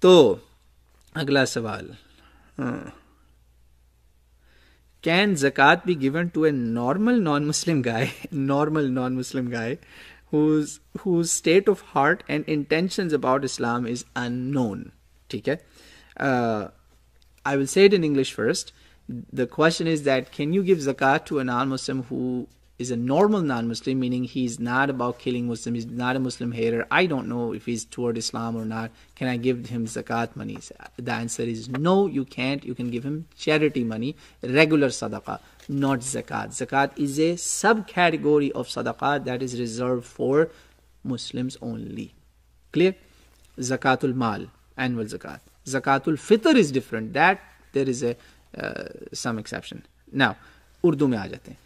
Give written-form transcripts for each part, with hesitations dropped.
तो अगला सवाल, कैन ज़कात be given to a normal non Muslim guy whose state of heart and intentions about Islam is unknown? ठीक है, I will say it in English first. The question is that can you give zakat to a non-Muslim who is a normal non-Muslim, meaning he's not about killing Muslims, he's not a Muslim hater, I don't know if he's toward Islam or not, can I give him zakat money? The answer is no, you can't. You can give him charity money, regular sadaqah, not zakat. Zakat is a subcategory of sadaqah that is reserved for Muslims only. Clear? Zakatul mal, annual zakat. Zakatul fitr is different, that there is a some exception. Now Urdu में आ जाते हैं.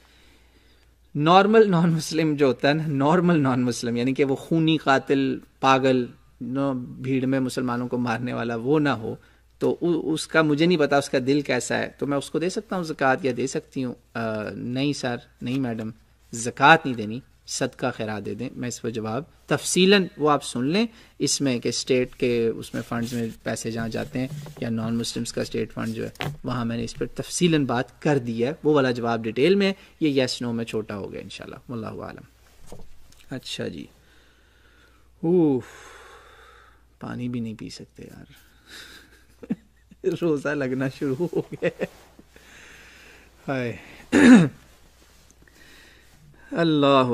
Normal non मुस्लिम जो होता है ना, normal non मुस्लिम यानी कि वो खूनी कातिल पागल भीड़ में मुसलमानों को मारने वाला वो ना हो, तो उसका मुझे नहीं पता उसका दिल कैसा है, तो मैं उसको दे सकता हूँ ज़कात या दे सकती हूँ? नहीं सर, नहीं मैडम, ज़कात नहीं देनी, सदका खैरात दे दें. मैं इस पर जवाब तफसीलन वो आप सुन लें इसमें कि स्टेट के उसमें फंड्स में पैसे जहाँ जाते हैं या नॉन मुस्लिम्स का स्टेट फंड जो है वहाँ मैंने इस पर तफसीलन बात कर दी है. वो वाला जवाब डिटेल में, ये यस नो में छोटा हो गया इंशाल्लाह, वल्लाहु आलम. अच्छा जी, पानी भी नहीं पी सकते यार, रोज़ा लगना शुरू हो गया. हाय अल्लाह